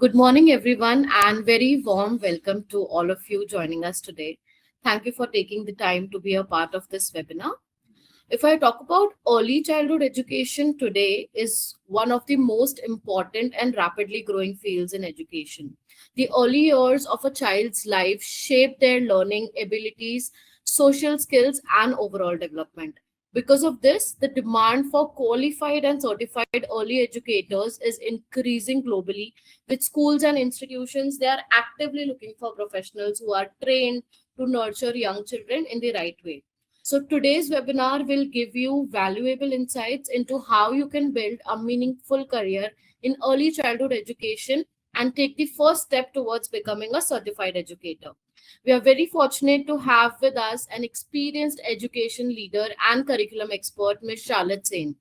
Good morning, everyone, and very warm welcome to all of you joining us today. Thank you for taking the time to be a part of this webinar. If I talk about early childhood education today is one of the most important and rapidly growing fields in education. The early years of a child's life shape their learning abilities, social skills, and overall development. Because of this, the demand for qualified and certified early educators is increasing globally. With schools and institutions, they are actively looking for professionals who are trained to nurture young children in the right way. So, today's webinar will give you valuable insights into how you can build a meaningful career in early childhood education and take the first step towards becoming a certified educator. We are very fortunate to have with us an experienced education leader and curriculum expert, Ms. Charlotte Sain.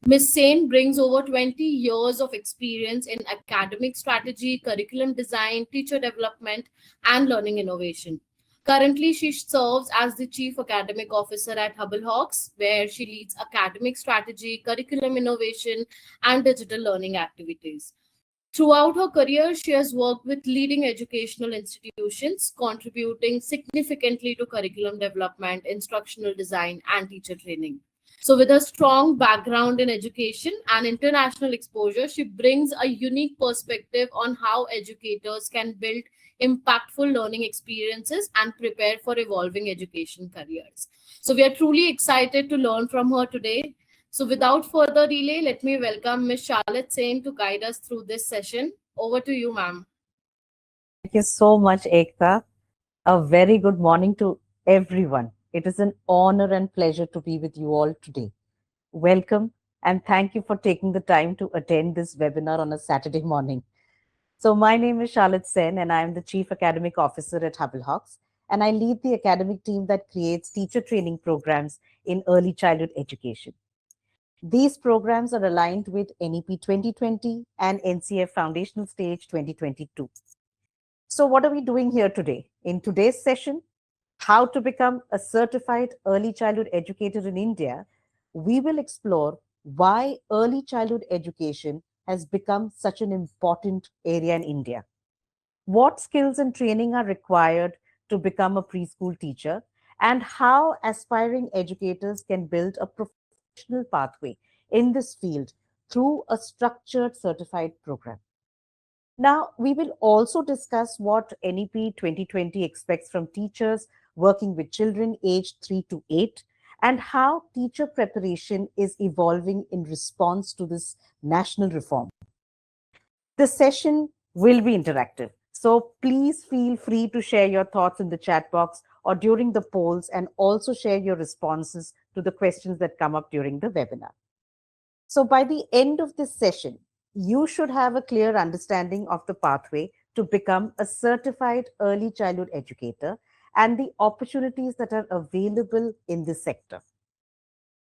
Ms. Sain brings over 20 years of experience in academic strategy, curriculum design, teacher development, and learning innovation. Currently, she serves as the Chief Academic Officer at HubbleHox, where she leads academic strategy, curriculum innovation, and digital learning activities. Throughout her career, she has worked with leading educational institutions, contributing significantly to curriculum development, instructional design, and teacher training. So, with a strong background in education and international exposure, she brings a unique perspective on how educators can build impactful learning experiences and prepare for evolving education careers. So, we are truly excited to learn from her today. So, without further delay, let me welcome Ms. Charlotte Sain to guide us through this session. Over to you, ma'am. Thank you so much, Ekta. A very good morning to everyone. It is an honor and pleasure to be with you all today. Welcome and thank you for taking the time to attend this webinar on a Saturday morning. So my name is Charlotte Sen and I am the Chief Academic Officer at HubbleHox, and I lead the academic team that creates teacher training programs in early childhood education. These programs are aligned with NEP 2020 and NCF Foundational Stage 2022. So what are we doing here today? In today's session, how to become a certified early childhood educator in India, we will explore why early childhood education has become such an important area in India. What skills and training are required to become a preschool teacher, and how aspiring educators can build a professional pathway in this field through a structured certified program. Now, we will also discuss what NEP 2020 expects from teachers working with children aged 3 to 8 and how teacher preparation is evolving in response to this national reform. The session will be interactive, so please feel free to share your thoughts in the chat box or during the polls, and also share your responses to the questions that come up during the webinar. So by the end of this session, you should have a clear understanding of the pathway to become a certified early childhood educator and the opportunities that are available in this sector.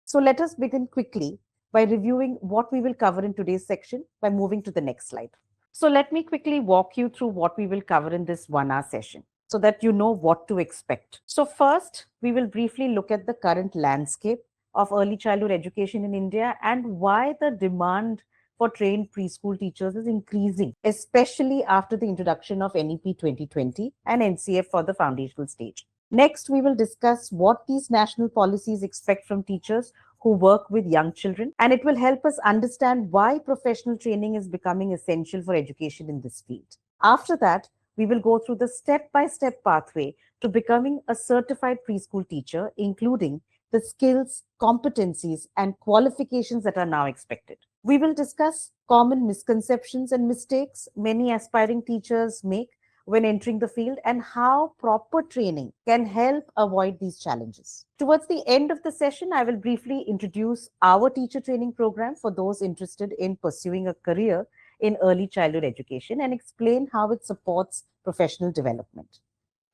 So let us begin quickly by reviewing what we will cover in today's section by moving to the next slide. So let me quickly walk you through what we will cover in this 1 hour session so that you know what to expect. So first, we will briefly look at the current landscape of early childhood education in India and why the demand for trained preschool teachers is increasing, especially after the introduction of NEP 2020 and NCF for the foundational stage. Next, we will discuss what these national policies expect from teachers who work with young children, and it will help us understand why professional training is becoming essential for education in this field. After that, we will go through the step-by-step pathway to becoming a certified preschool teacher, including the skills, competencies, and qualifications that are now expected. We will discuss common misconceptions and mistakes many aspiring teachers make when entering the field and how proper training can help avoid these challenges. Towards the end of the session, I will briefly introduce our teacher training program for those interested in pursuing a career in early childhood education and explain how it supports professional development.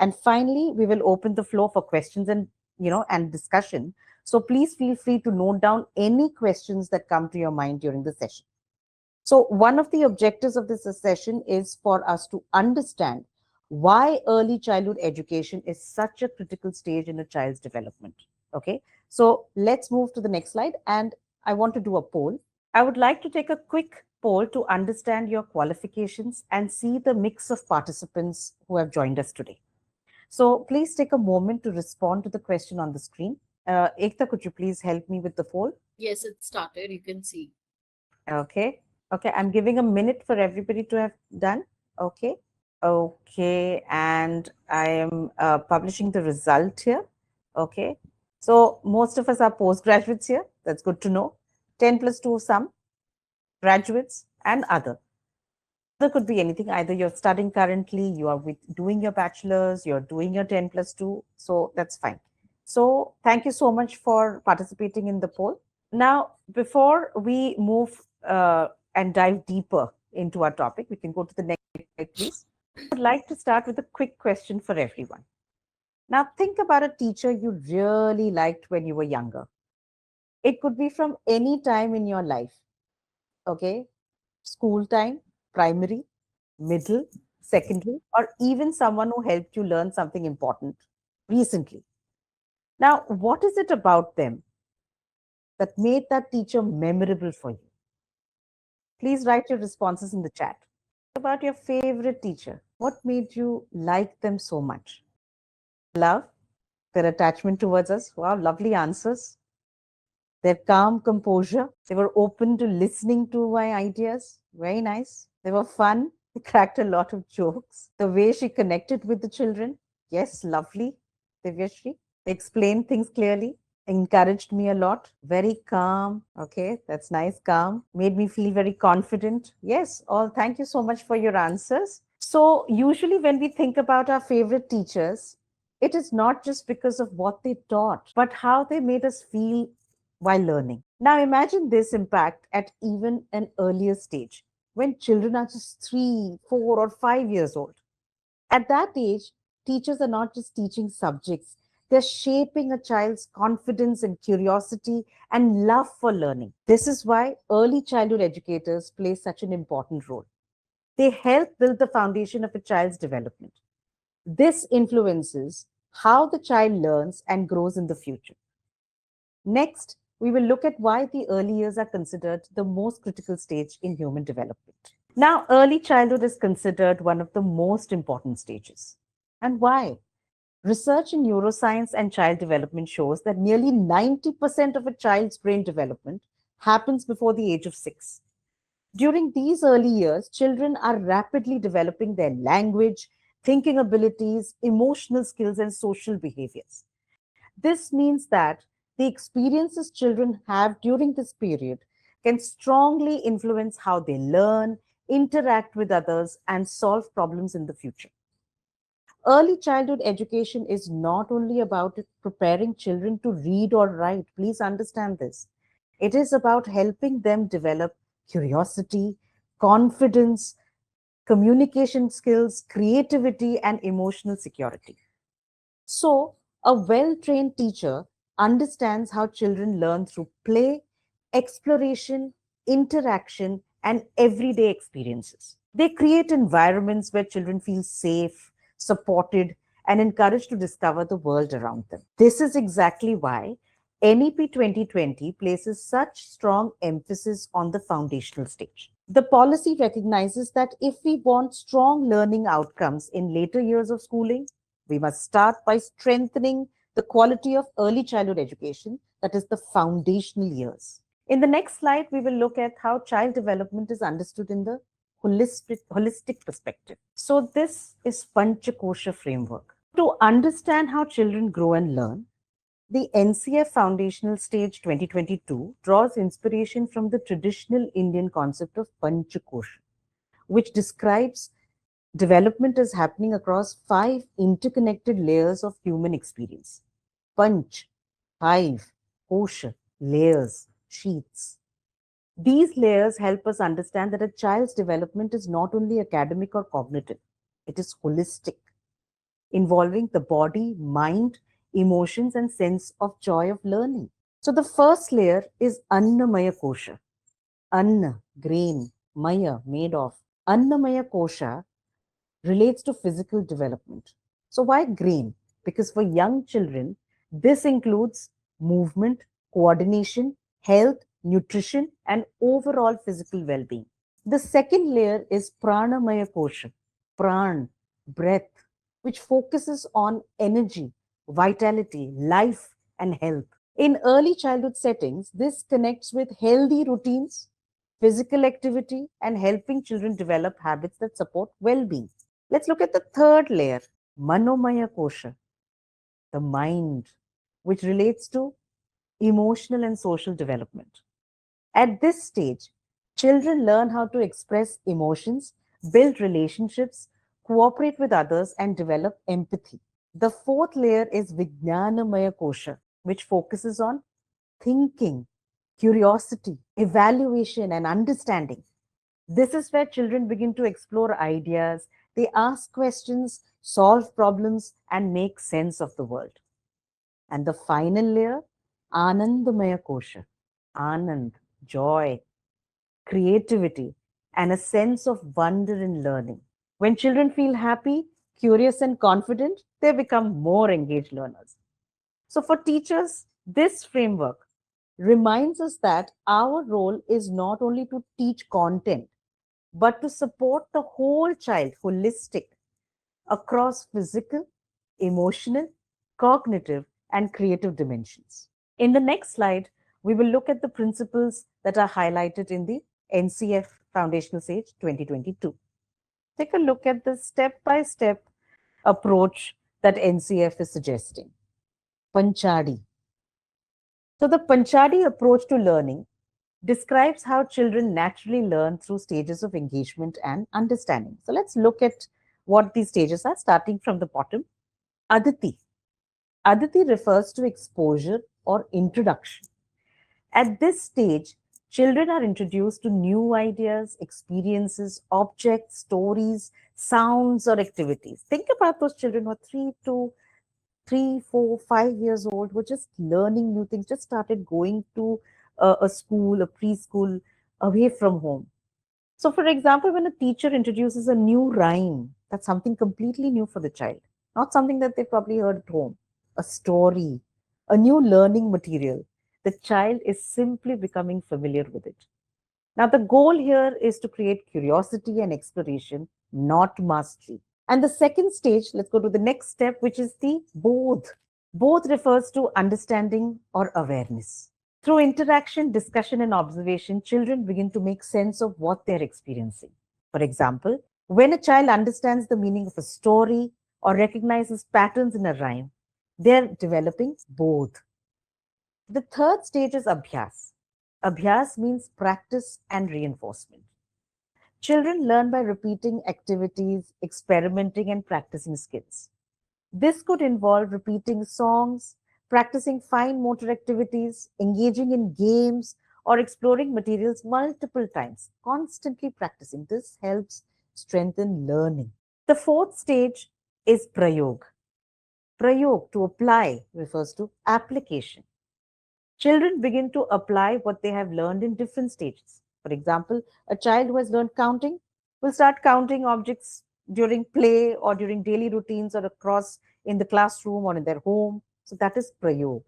And finally, we will open the floor for questions and discussion. So please feel free to note down any questions that come to your mind during the session. So one of the objectives of this session is for us to understand why early childhood education is such a critical stage in a child's development. Okay, so let's move to the next slide, and I want to do a poll. I would like to take a quick poll to understand your qualifications and see the mix of participants who have joined us today. So please take a moment to respond to the question on the screen. Ekta, could you please help me with the poll? Yes, it started. You can see. Okay. Okay. I'm giving a minute for everybody to have done. Okay. Okay. And I am publishing the result here. Okay. So most of us are postgraduates here. That's good to know. 10 plus 2 some graduates and other. Other could be anything. Either you're studying currently, you are doing your bachelor's, you're doing your 10 plus 2. So that's fine. So thank you so much for participating in the poll. Now, before we move and dive deeper into our topic, we can go to the next slide, please. I would like to start with a quick question for everyone. Now, think about a teacher you really liked when you were younger. It could be from any time in your life, okay? School time, primary, middle, secondary, or even someone who helped you learn something important recently. Now, what is it about them that made that teacher memorable for you? Please write your responses in the chat. About your favorite teacher. What made you like them so much? Love, their attachment towards us. Wow, lovely answers. Their calm composure. They were open to listening to my ideas. Very nice. They were fun. They cracked a lot of jokes. The way she connected with the children. Yes, lovely. Divyashri. They explained things clearly, encouraged me a lot. Very calm. Okay, that's nice. Calm. Made me feel very confident. Yes, all. Thank you so much for your answers. So, usually, when we think about our favorite teachers, it is not just because of what they taught, but how they made us feel while learning. Now, imagine this impact at even an earlier stage when children are just 3, 4, or 5 years old. At that age, teachers are not just teaching subjects, they're shaping a child's confidence and curiosity and love for learning. This is why early childhood educators play such an important role. They help build the foundation of a child's development. This influences how the child learns and grows in the future. Next, we will look at why the early years are considered the most critical stage in human development. Now, early childhood is considered one of the most important stages. And why? Research in neuroscience and child development shows that nearly 90% of a child's brain development happens before the age of 6. During these early years, children are rapidly developing their language, thinking abilities, emotional skills, and social behaviors. This means that the experiences children have during this period can strongly influence how they learn, interact with others, and solve problems in the future. Early childhood education is not only about preparing children to read or write, please understand this. It is about helping them develop curiosity, confidence, communication skills, creativity, and emotional security. So, a well trained teacher understands how children learn through play, exploration, interaction, and everyday experiences. They create environments where children feel safe, supported, and encouraged to discover the world around them. This is exactly why NEP 2020 places such strong emphasis on the foundational stage. The policy recognizes that if we want strong learning outcomes in later years of schooling, we must start by strengthening the quality of early childhood education, that is, the foundational years. In the next slide, we will look at how child development is understood in the holistic perspective. So, this is Panchakosha framework. To understand how children grow and learn, the NCF Foundational Stage 2022 draws inspiration from the traditional Indian concept of Panchakosha, which describes development is happening across 5 interconnected layers of human experience. Panch, 5, kosha, layers, sheets. These layers help us understand that a child's development is not only academic or cognitive, it is holistic, involving the body, mind, emotions, and sense of joy of learning. So the first layer is Annamaya Kosha. Anna, grain, Maya, made of. Annamaya Kosha relates to physical development. So, why grain? Because for young children, this includes movement, coordination, health, nutrition, and overall physical well being. The second layer is Pranamaya Kosha, Pran, breath, which focuses on energy, vitality, life, and health. In early childhood settings, this connects with healthy routines, physical activity, and helping children develop habits that support well being. Let's look at the third layer, Manomaya Kosha, the mind, which relates to emotional and social development. At this stage, children learn how to express emotions, build relationships, cooperate with others, and develop empathy. The fourth layer is Vijnanamaya Kosha, which focuses on thinking, curiosity, evaluation, and understanding. This is where children begin to explore ideas, they ask questions, solve problems, and make sense of the world. And the final layer, Anandamaya Kosha, Anand, joy, creativity, and a sense of wonder in learning. When children feel happy, curious, and confident, they become more engaged learners. So, for teachers, this framework reminds us that our role is not only to teach content, but to support the whole child holistic across physical, emotional, cognitive, and creative dimensions. In the next slide, we will look at the principles that are highlighted in the NCF Foundational Sage 2022. Take a look at the step by step approach that NCF is suggesting. Panchadi. So, the Panchadi approach to learning describes how children naturally learn through stages of engagement and understanding. So, let's look at what these stages are, starting from the bottom. Aditi. Aditi refers to exposure or introduction. At this stage, children are introduced to new ideas, experiences, objects, stories, sounds, or activities. Think about those children who are 3, 4, 5 years old, who are just learning new things, just started going to a school, a preschool, away from home. So, for example, when a teacher introduces a new rhyme, that's something completely new for the child, not something that they probably heard at home, a story, a new learning material, the child is simply becoming familiar with it. Now, the goal here is to create curiosity and exploration, not mastery. And the second stage, let's go to the next step, which is the bodh. Bodh refers to understanding or awareness. Through interaction, discussion, and observation, children begin to make sense of what they're experiencing. For example, when a child understands the meaning of a story or recognizes patterns in a rhyme, they're developing both. The third stage is abhyas. Abhyas means practice and reinforcement. Children learn by repeating activities, experimenting, and practicing skills. This could involve repeating songs, practicing fine motor activities, engaging in games, or exploring materials multiple times. Constantly practicing. This helps strengthen learning. The fourth stage is prayog. Prayog, to apply, refers to application. Children begin to apply what they have learned in different stages. For example, a child who has learned counting will start counting objects during play or during daily routines or across in the classroom or in their home. So that is prayog.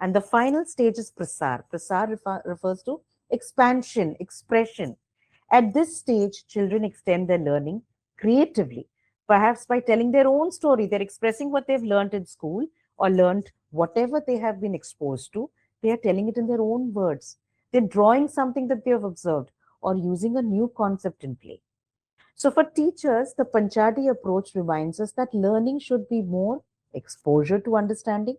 And the final stage is prasar. Prasar refers to expansion, expression. At this stage, children extend their learning creatively, perhaps by telling their own story. They're expressing what they've learned in school or learned whatever they have been exposed to. They are telling it in their own words. They're drawing something that they have observed or using a new concept in play. So, for teachers, the Panchadi approach reminds us that learning should be more exposure to understanding,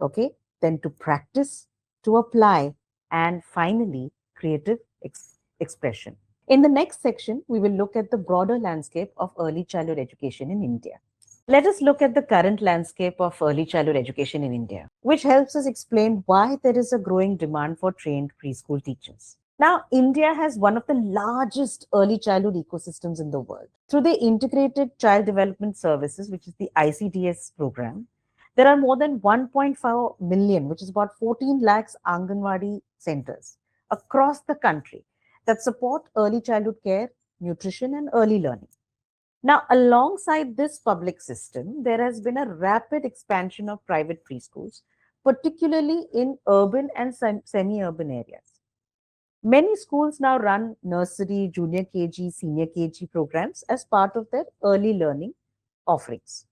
okay, then to practice, to apply, and finally, creative expression. In the next section, we will look at the broader landscape of early childhood education in India. Let us look at the current landscape of early childhood education in India, which helps us explain why there is a growing demand for trained preschool teachers. Now, India has one of the largest early childhood ecosystems in the world. Through the Integrated Child Development Services, which is the ICDS program, there are more than 1.4 million, which is about 14 lakhs Anganwadi centers across the country that support early childhood care, nutrition, and early learning. Now, alongside this public system, there has been a rapid expansion of private preschools, particularly in urban and semi urban areas. Many schools now run nursery, junior KG, senior KG programs as part of their early learning offerings.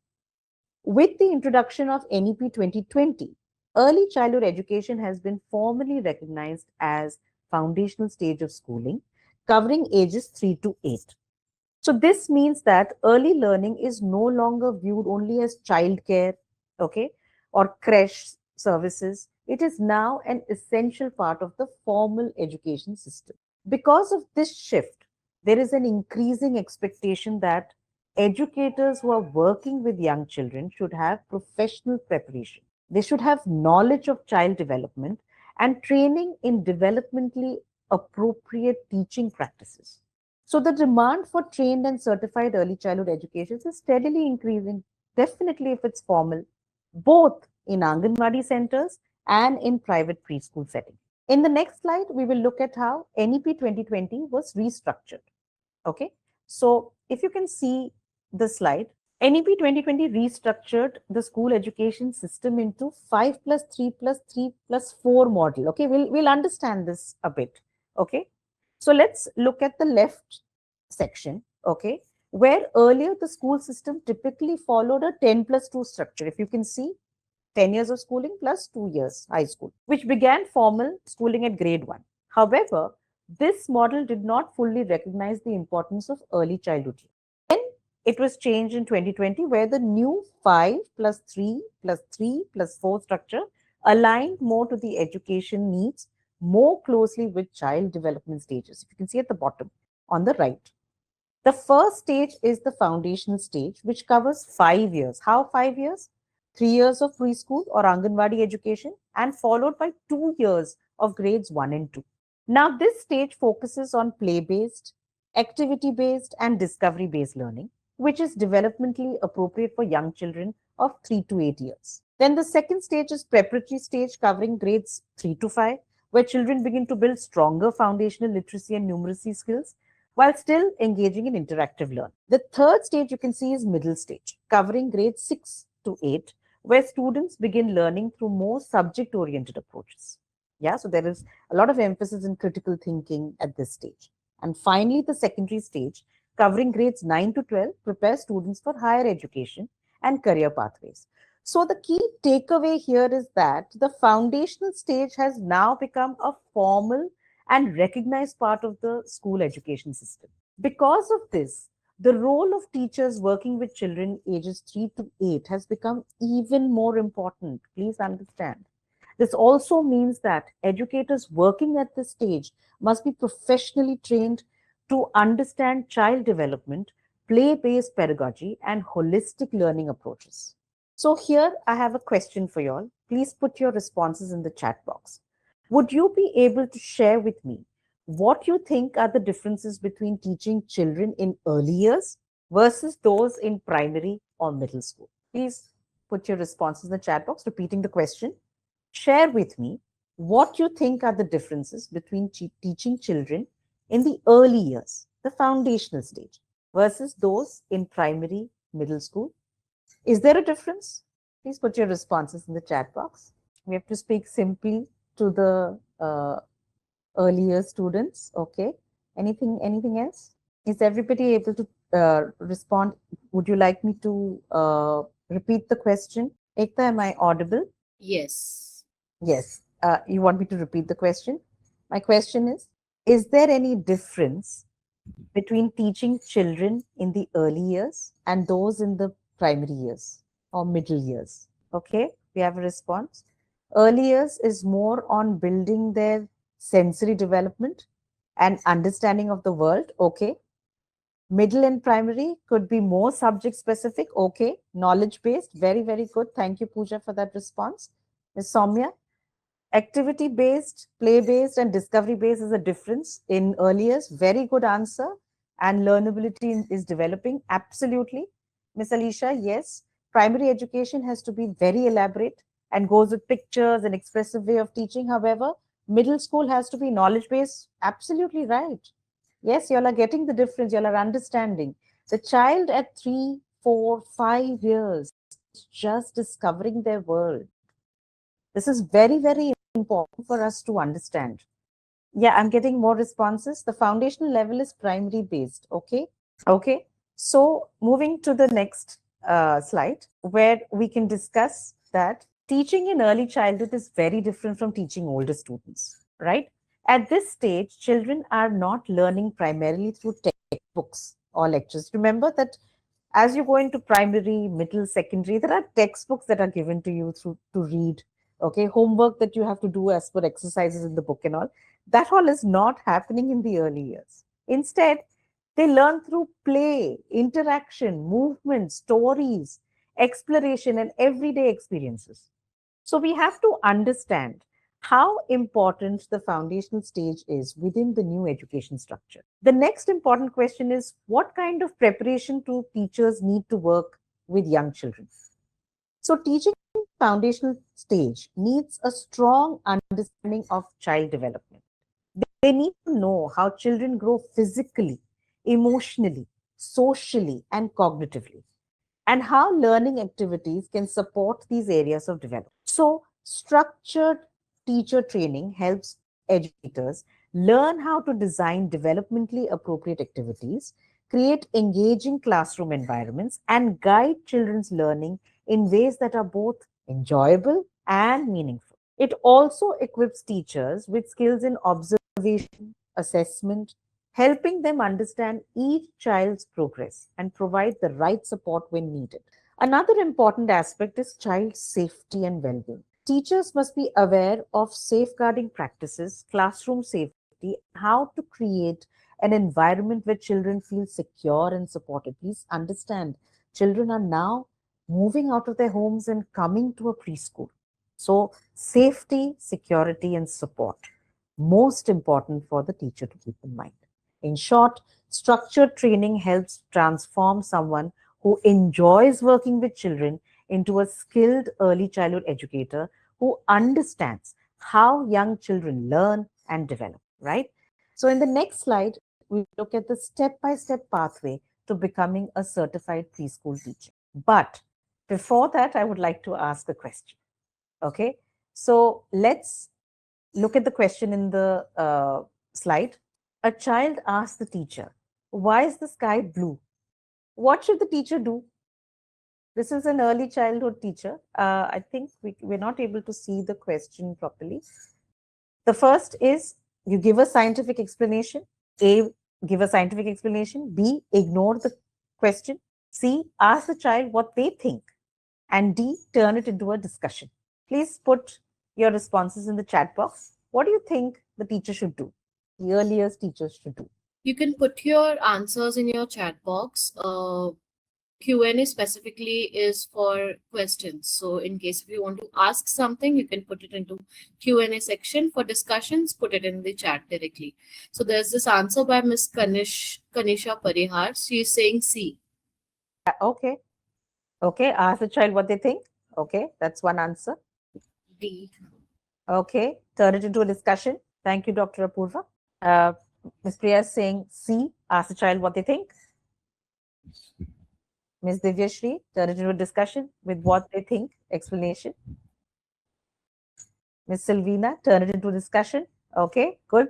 With the introduction of NEP 2020, early childhood education has been formally recognized as foundational stage of schooling, covering ages 3 to 8. So this means that early learning is no longer viewed only as childcare, okay, or creche services. It is now an essential part of the formal education system. Because of this shift, there is an increasing expectation that educators who are working with young children should have professional preparation. They should have knowledge of child development and training in developmentally appropriate teaching practices. So the demand for trained and certified early childhood education is steadily increasing, definitely if it's formal, both in Anganwadi centers and in private preschool settings. In the next slide, we will look at how NEP 2020 was restructured. Okay, so if you can see the slide, NEP 2020 restructured the school education system into 5 plus 3 plus 3 plus 4 model. Okay, we'll understand this a bit. Okay, so let's look at the left section. Okay, where earlier the school system typically followed a 10 plus 2 structure. If you can see, 10 years of schooling plus 2 years high school, which began formal schooling at grade 1. However, this model did not fully recognize the importance of early childhood. Then it was changed in 2020, where the new 5 plus 3 plus 3 plus 4 structure aligned more to the education needs more closely with child development stages. If you can see at the bottom on the right. The first stage is the foundational stage, which covers 5 years. How 5 years? 3 years of preschool or Anganwadi education, and followed by 2 years of grades 1 and 2. Now, this stage focuses on play based, activity based, and discovery based learning, which is developmentally appropriate for young children of 3 to 8 years. Then the second stage is preparatory stage, covering grades 3 to 5, where children begin to build stronger foundational literacy and numeracy skills while still engaging in interactive learning. The third stage you can see is middle stage, covering grades 6 to 8, where students begin learning through more subject oriented approaches. Yeah, so there is a lot of emphasis in critical thinking at this stage. And finally, the secondary stage, covering grades 9 to 12, prepares students for higher education and career pathways. So the key takeaway here is that the foundational stage has now become a formal and recognized part of the school education system. Because of this, the role of teachers working with children ages 3 to 8 has become even more important. Please understand. This also means that educators working at this stage must be professionally trained to understand child development, play based pedagogy, and holistic learning approaches. So, here I have a question for you all. Please put your responses in the chat box. Would you be able to share with me what you think are the differences between teaching children in early years versus those in primary or middle school? Please put your responses in the chat box, repeating the question. Share with me what you think are the differences between teaching children in the early years, the foundational stage, versus those in primary, middle school. Is there a difference? Please put your responses in the chat box. We have to speak simply to the earlier students. Okay. Anything else? Is everybody able to respond? Would you like me to repeat the question? Ekta, am I audible? Yes. Yes. You want me to repeat the question? My question is there any difference between teaching children in the early years and those in the primary years or middle years? Okay, we have a response. Early years is more on building their sensory development and understanding of the world. Okay. Middle and primary could be more subject specific. Okay. Knowledge based. Very, very good. Thank you, Pooja, for that response. Ms. Soumya, activity based, play based, and discovery based is a difference in early years. Very good answer. And learnability is developing. Absolutely. Miss Alicia, yes. Primary education has to be very elaborate and goes with pictures and expressive way of teaching. However, middle school has to be knowledge based. Absolutely right. Yes, you all are getting the difference. You all are understanding. The child at 3, 4, 5 years is just discovering their world. This is very, very important for us to understand. Yeah, I'm getting more responses. The foundational level is primary based. Okay. Okay. So moving to the next slide, where we can discuss that teaching in early childhood is very different from teaching older students, right? At this stage, children are not learning primarily through textbooks or lectures. Remember that as you go into primary, middle, secondary, there are textbooks that are given to you through to read. Okay, homework that you have to do as per exercises in the book and all. That all is not happening in the early years. Instead, they learn through play, interaction, movement, stories, exploration, and everyday experiences. So we have to understand how important the foundational stage is within the new education structure. The next important question is what kind of preparation do teachers need to work with young children? So teaching foundational stage needs a strong understanding of child development. They need to know how children grow physically, emotionally, socially, and cognitively, and how learning activities can support these areas of development. So, structured teacher training helps educators learn how to design developmentally appropriate activities, create engaging classroom environments, and guide children's learning in ways that are both enjoyable and meaningful. It also equips teachers with skills in observation, assessment, helping them understand each child's progress and provide the right support when needed. Another important aspect is child safety and well being. Teachers must be aware of safeguarding practices, classroom safety, how to create an environment where children feel secure and supported. Please understand, children are now moving out of their homes and coming to a preschool. So, safety, security, and support, most important for the teacher to keep in mind. In short, structured training helps transform someone who enjoys working with children into a skilled early childhood educator who understands how young children learn and develop, right? So, in the next slide, we look at the step by step pathway to becoming a certified preschool teacher. But before that, I would like to ask a question. Okay. So, let's look at the question in the slide. A child asks the teacher, why is the sky blue? What should the teacher do? This is an early childhood teacher. I think we're not able to see the question properly. The first is you give a scientific explanation. A, give a scientific explanation. B, ignore the question. C, ask the child what they think. And D, turn it into a discussion. Please put your responses in the chat box. What do you think the teacher should do? The earliest teachers should do. You can put your answers in your chat box. Q&A specifically is for questions. So in case if you want to ask something, you can put it into Q&A section. For discussions, put it in the chat directly. So there's this answer by Miss Kanisha Parihar. She is saying C. Okay. Okay. Ask the child what they think. Okay. That's one answer. D. Okay. Turn it into a discussion. Thank you, Dr. Apurva. Ms. Priya is saying C. Ask the child what they think. Ms. Divyashri, turn it into a discussion with what they think. Explanation. Ms. Silvina, turn it into a discussion. Okay. Good.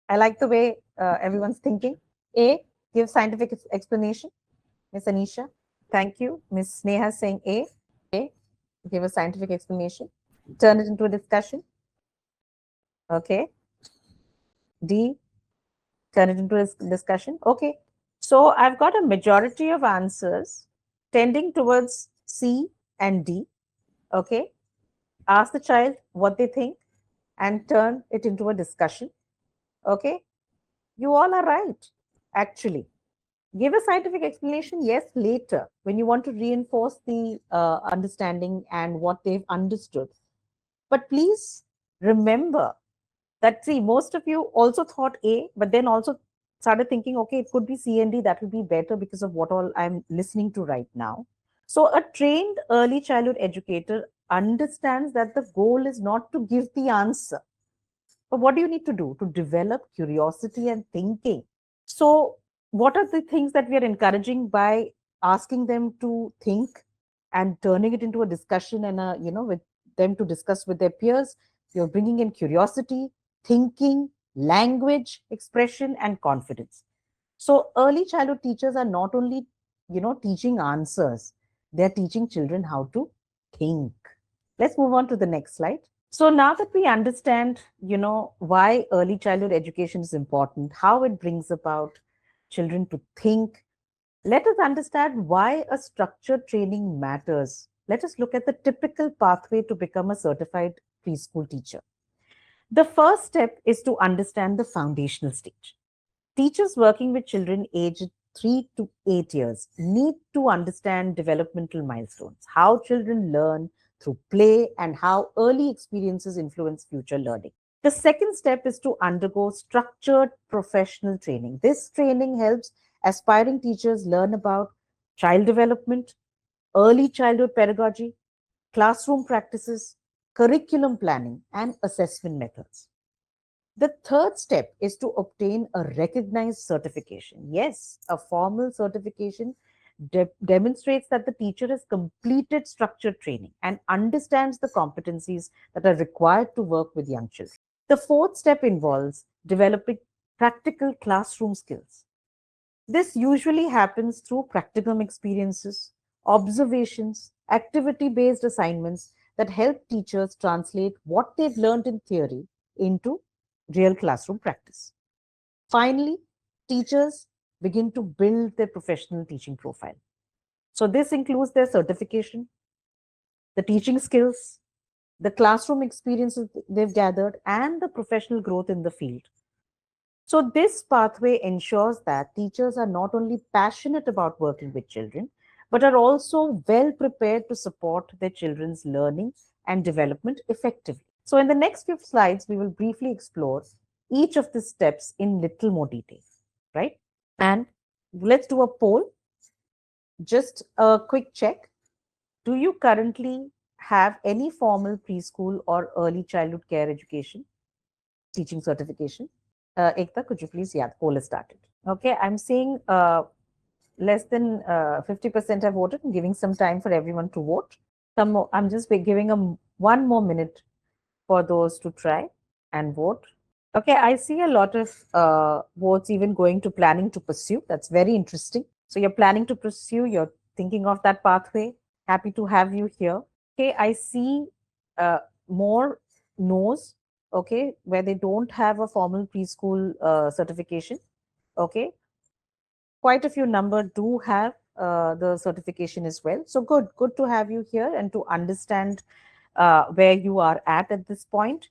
I like the way everyone's thinking. A. Give scientific explanation. Ms. Anisha. Thank you. Ms. Sneha saying A. A. Give a scientific explanation. Turn it into a discussion. Okay. D. Turn it into a discussion. Okay. So I've got a majority of answers tending towards C and D. Okay. Ask the child what they think and turn it into a discussion. Okay. You all are right, actually. Give a scientific explanation, yes, later, when you want to reinforce the understanding and what they've understood. But please remember that, see, most of you also thought A, but then also started thinking, okay, it could be C and D, that will be better because of what all I'm listening to right now. So, a trained early childhood educator understands that the goal is not to give the answer, but what do you need to do? To develop curiosity and thinking. So, what are the things that we are encouraging by asking them to think and turning it into a discussion and with them to discuss with their peers? You're bringing in curiosity, thinking, language, expression, and confidence. So early childhood teachers are not only, teaching answers, they're teaching children how to think. Let's move on to the next slide. So now that we understand, why early childhood education is important, how it brings about children to think, let us understand why a structured training matters. Let us look at the typical pathway to become a certified preschool teacher. The first step is to understand the foundational stage. Teachers working with children aged 3 to 8 years need to understand developmental milestones, how children learn through play, and how early experiences influence future learning. The second step is to undergo structured professional training. This training helps aspiring teachers learn about child development, early childhood pedagogy, classroom practices, curriculum planning, and assessment methods. The third step is to obtain a recognized certification. Yes, a formal certification demonstrates that the teacher has completed structured training and understands the competencies that are required to work with young children. The fourth step involves developing practical classroom skills. This usually happens through practicum experiences, observations, activity based assignments that help teachers translate what they've learned in theory into real classroom practice. Finally, teachers begin to build their professional teaching profile. So, this includes their certification, the teaching skills, the classroom experiences they've gathered, and the professional growth in the field. So, this pathway ensures that teachers are not only passionate about working with children, but are also well prepared to support their children's learning and development effectively. So, in the next few slides, we will briefly explore each of the steps in little more detail, right? And let's do a poll. Just a quick check. Do you currently have any formal preschool or early childhood care education teaching certification? Ekta, could you please? Yeah, the poll is started. Okay, I'm seeing less than 50% have voted and giving some time for everyone to vote. Some more, I'm just giving one more minute for those to try and vote. Okay, I see a lot of votes even going to planning to pursue. That's very interesting. So you're planning to pursue, you're thinking of that pathway. Happy to have you here. Okay, I see more no's, okay, where they don't have a formal preschool certification. Okay, quite a few number do have the certification as well. So good to have you here and to understand where you are at this point.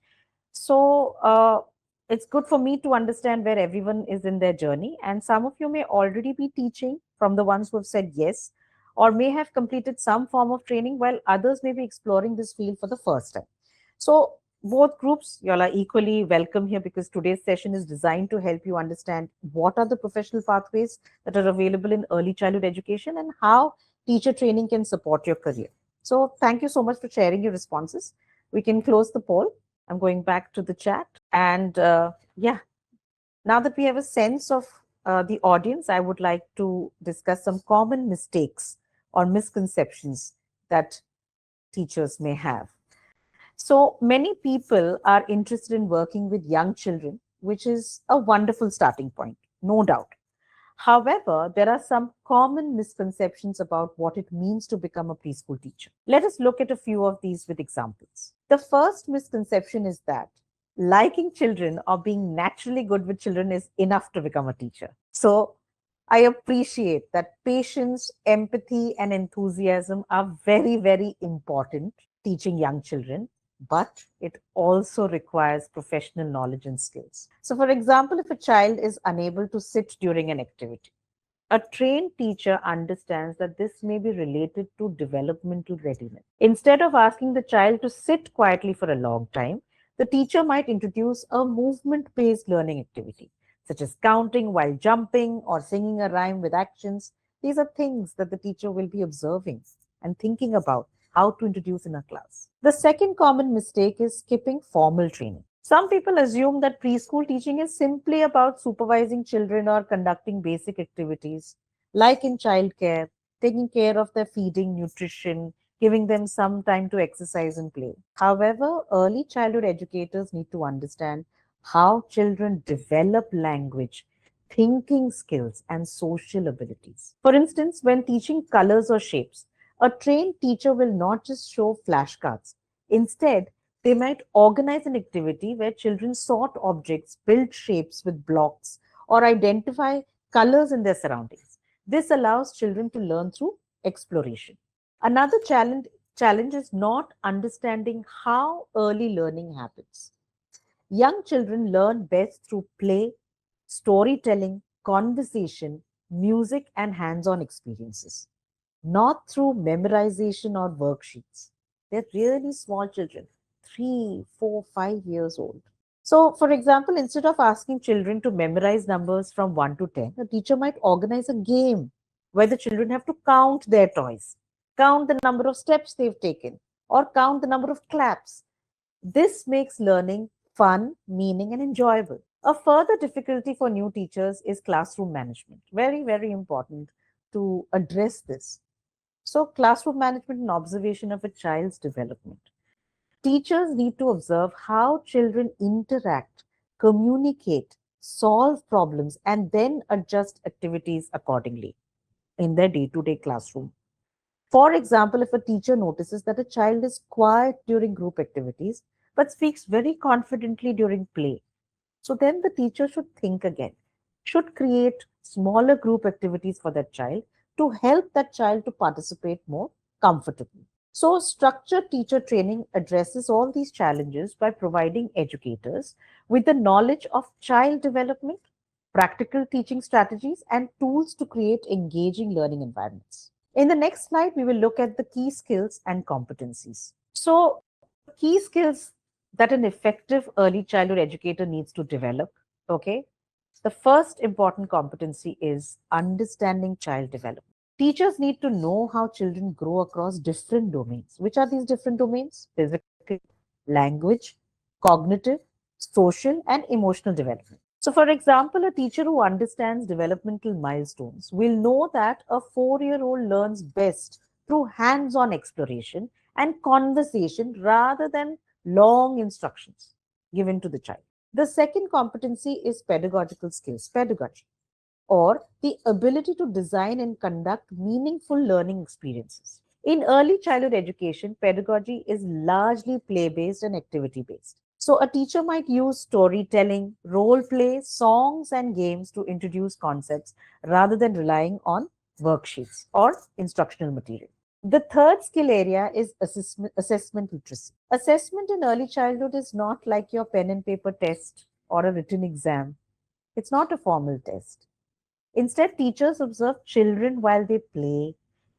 So it's good for me to understand where everyone is in their journey. And some of you may already be teaching from the ones who have said yes, or may have completed some form of training, while others may be exploring this field for the first time. So both groups, you all are equally welcome here because today's session is designed to help you understand what are the professional pathways that are available in early childhood education and how teacher training can support your career. So thank you so much for sharing your responses. We can close the poll. I'm going back to the chat. And yeah, now that we have a sense of the audience, I would like to discuss some common mistakes or misconceptions that teachers may have. So many people are interested in working with young children, which is a wonderful starting point, no doubt. However, there are some common misconceptions about what it means to become a preschool teacher. Let us look at a few of these with examples. The first misconception is that liking children or being naturally good with children is enough to become a teacher. So, I appreciate that patience, empathy, and enthusiasm are very, very important teaching young children, but it also requires professional knowledge and skills. So, for example, if a child is unable to sit during an activity, a trained teacher understands that this may be related to developmental readiness. Instead of asking the child to sit quietly for a long time, the teacher might introduce a movement based learning activity, such as counting while jumping or singing a rhyme with actions. These are things that the teacher will be observing and thinking about how to introduce in a class. The second common mistake is skipping formal training. Some people assume that preschool teaching is simply about supervising children or conducting basic activities, like in childcare, taking care of their feeding, nutrition, giving them some time to exercise and play. However, early childhood educators need to understand how children develop language, thinking skills, and social abilities. For instance, when teaching colors or shapes, a trained teacher will not just show flashcards. Instead, they might organize an activity where children sort objects, build shapes with blocks, or identify colors in their surroundings. This allows children to learn through exploration. Another challenge is not understanding how early learning happens. Young children learn best through play, storytelling, conversation, music, and hands on experiences, not through memorization or worksheets. They're really small children, 3, 4, 5 years old. So, for example, instead of asking children to memorize numbers from 1 to 10, a teacher might organize a game where the children have to count their toys, count the number of steps they've taken, or count the number of claps. This makes learning fun, meaning, and enjoyable. A further difficulty for new teachers is classroom management. Very, very important to address this. So, classroom management and observation of a child's development. Teachers need to observe how children interact, communicate, solve problems, and then adjust activities accordingly in their day to day classroom. For example, if a teacher notices that a child is quiet during group activities but speaks very confidently during play, so then the teacher should think again, should create smaller group activities for that child to help that child to participate more comfortably. So, structured teacher training addresses all these challenges by providing educators with the knowledge of child development, practical teaching strategies, and tools to create engaging learning environments. In the next slide, we will look at the key skills and competencies. So, the key skills that an effective early childhood educator needs to develop, okay? The first important competency is understanding child development. Teachers need to know how children grow across different domains. Which are these different domains? Physical, language, cognitive, social, and emotional development. So, for example, a teacher who understands developmental milestones will know that a 4-year-old learns best through hands on exploration and conversation rather than long instructions given to the child. The second competency is pedagogical skills, pedagogy, or the ability to design and conduct meaningful learning experiences. In early childhood education, pedagogy is largely play based and activity based. So, a teacher might use storytelling, role play, songs, and games to introduce concepts rather than relying on worksheets or instructional material. The third skill area is assessment literacy. Assessment in early childhood is not like your pen and paper test or a written exam. It's not a formal test. Instead, teachers observe children while they play,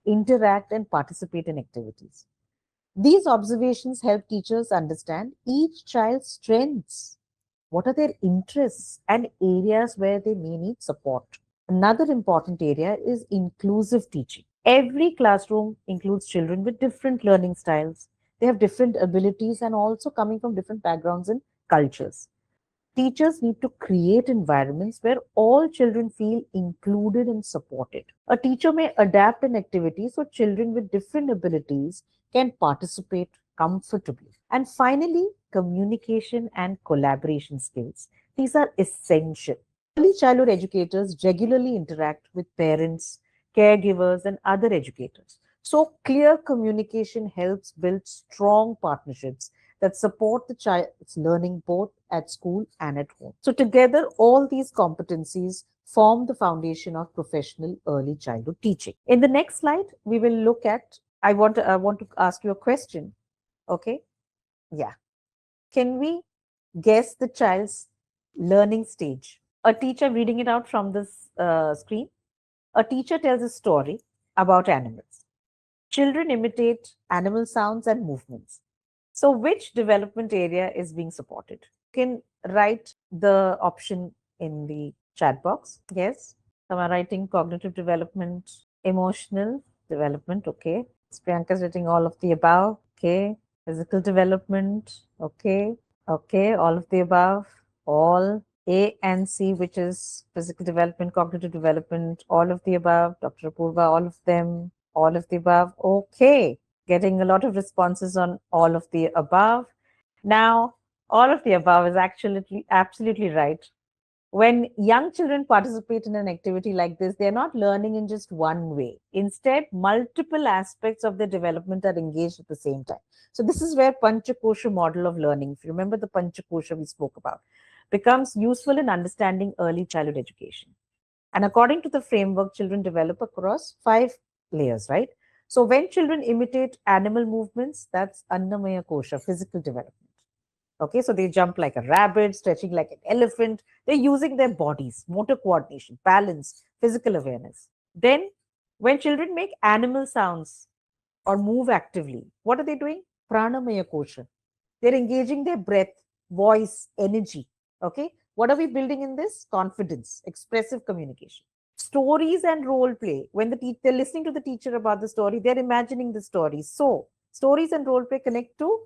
interact, and participate in activities. These observations help teachers understand each child's strengths. What are their interests and areas where they may need support? Another important area is inclusive teaching. Every classroom includes children with different learning styles. They have different abilities and also coming from different backgrounds and cultures. Teachers need to create environments where all children feel included and supported. A teacher may adapt an activity so children with different abilities can participate comfortably. And finally, communication and collaboration skills. These are essential. Early childhood educators regularly interact with parents, caregivers, and other educators. So, clear communication helps build strong partnerships that support the child's learning both at school and at home. So, together, all these competencies form the foundation of professional early childhood teaching. In the next slide, we will look at. I want to ask you a question. Okay, yeah. Can we guess the child's learning stage? A teacher reading it out from this screen. A teacher tells a story about animals. Children imitate animal sounds and movements. So, which development area is being supported? You can write the option in the chat box. Yes. Some are writing cognitive development, emotional development. Okay. Priyanka is writing all of the above. Okay. Physical development. Okay. Okay. All of the above. All A and C, which is physical development, cognitive development, all of the above. Dr. Apurva, all of them, all of the above. Okay. Getting a lot of responses on all of the above. Now, All of the above is actually absolutely right. When young children participate in an activity like this, they're not learning in just one way. Instead, multiple aspects of their development are engaged at the same time. So this is where Panchakosha model of learning, if you remember the Panchakosha we spoke about, becomes useful in understanding early childhood education. And according to the framework, children develop across 5 layers, right? So when children imitate animal movements, that's Annamaya Kosha, physical development. Okay, so they jump like a rabbit, stretching like an elephant. They're using their bodies, motor coordination, balance, physical awareness. Then, when children make animal sounds or move actively, what are they doing? Pranamaya Kosha. They're engaging their breath, voice, energy. Okay, what are we building in this? Confidence, expressive communication. Stories and role play. When they're listening to the teacher about the story, they're imagining the story. So, stories and role play connect to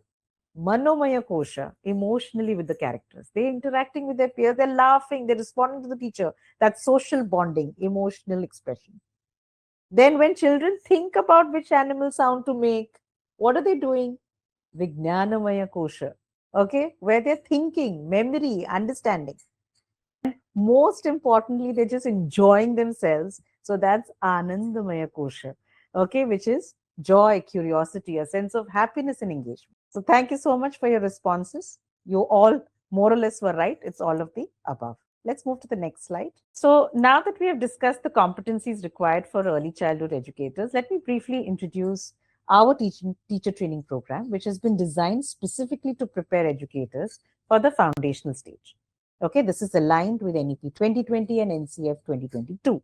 Manomaya Kosha, emotionally with the characters. They're interacting with their peers, they're laughing, they're responding to the teacher. That's social bonding, emotional expression. Then, when children think about which animal sound to make, what are they doing? Vijnanamaya Kosha. Okay, where they're thinking, memory, understanding. Most importantly, they're just enjoying themselves. So that's Anandamaya Kosha, okay, which is joy, curiosity, a sense of happiness and engagement. So thank you so much for your responses. You all more or less were right. It's all of the above. Let's move to the next slide. So now that we have discussed the competencies required for early childhood educators, let me briefly introduce our teacher training program, which has been designed specifically to prepare educators for the foundational stage. Okay, this is aligned with NEP 2020 and NCF 2022.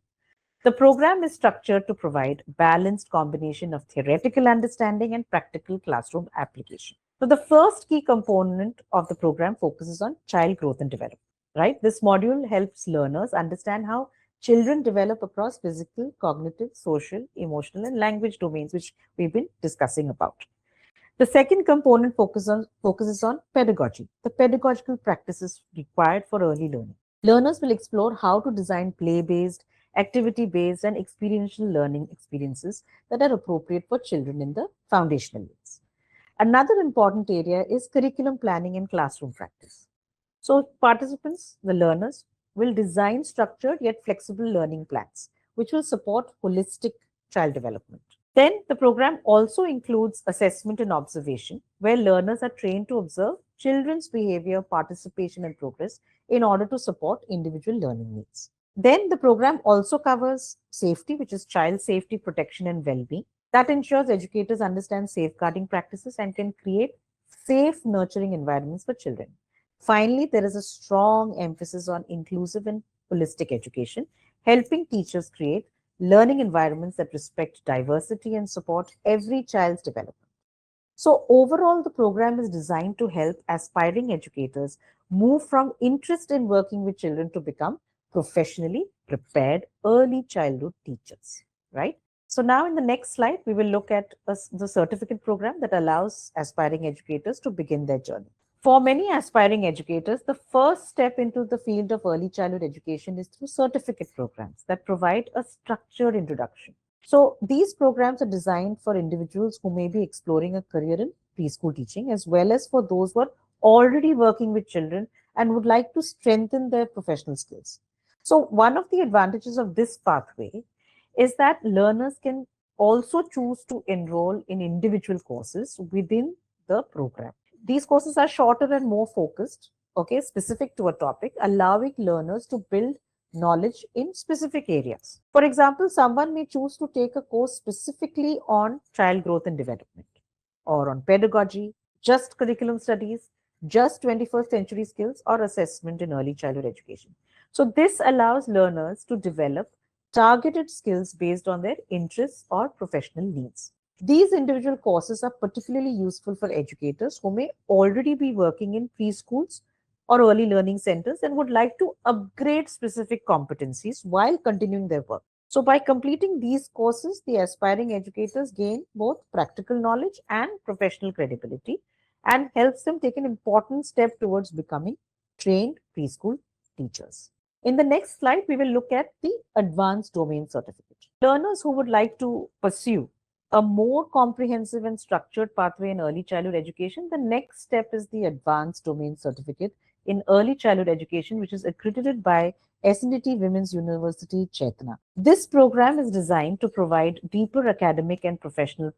The program is structured to provide balanced combination of theoretical understanding and practical classroom application. So the first key component of the program focuses on child growth and development, right? This module helps learners understand how children develop across physical, cognitive, social, emotional, and language domains, which we've been discussing about. The second component focuses on pedagogy, the pedagogical practices required for early learning. Learners will explore how to design play based, activity based, and experiential learning experiences that are appropriate for children in the foundational years. Another important area is curriculum planning and classroom practice. So, participants, the learners, will design structured yet flexible learning plans, which will support holistic child development. Then the program also includes assessment and observation, where learners are trained to observe children's behavior, participation, and progress in order to support individual learning needs. Then the program also covers safety, which is child safety, protection, and well being. That ensures educators understand safeguarding practices and can create safe, nurturing environments for children. Finally, there is a strong emphasis on inclusive and holistic education, helping teachers create learning environments that respect diversity and support every child's development. So, overall, the program is designed to help aspiring educators move from interest in working with children to become professionally prepared early childhood teachers, right? So, now in the next slide, we will look at the certificate program that allows aspiring educators to begin their journey. For many aspiring educators, the first step into the field of early childhood education is through certificate programs that provide a structured introduction. So, these programs are designed for individuals who may be exploring a career in preschool teaching, as well as for those who are already working with children and would like to strengthen their professional skills. So, one of the advantages of this pathway is that learners can also choose to enroll in individual courses within the program. These courses are shorter and more focused, okay, specific to a topic, allowing learners to build knowledge in specific areas. For example, someone may choose to take a course specifically on child growth and development, or on pedagogy, just curriculum studies, just 21st century skills, or assessment in early childhood education. So, this allows learners to develop targeted skills based on their interests or professional needs. These individual courses are particularly useful for educators who may already be working in preschools or early learning centers and would like to upgrade specific competencies while continuing their work. So, by completing these courses, the aspiring educators gain both practical knowledge and professional credibility and helps them take an important step towards becoming trained preschool teachers. In the next slide, we will look at the advanced domain certificate. Learners who would like to pursue a more comprehensive and structured pathway in early childhood education, the next step is the Advanced Domain Certificate in Early Childhood Education, which is accredited by SNDT Women's University, Chetna. This program is designed to provide deeper academic and professional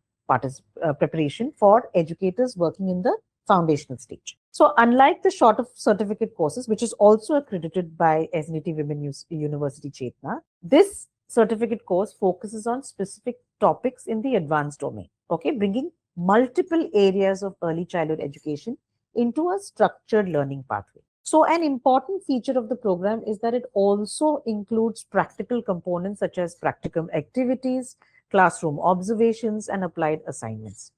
preparation for educators working in the foundational stage. So, unlike the shorter certificate courses, which is also accredited by SNDT Women's University, Chetna, this certificate course focuses on specific topics in the advanced domain, okay, bringing multiple areas of early childhood education into a structured learning pathway. So, an important feature of the program is that it also includes practical components such as practicum activities, classroom observations, and applied assignments.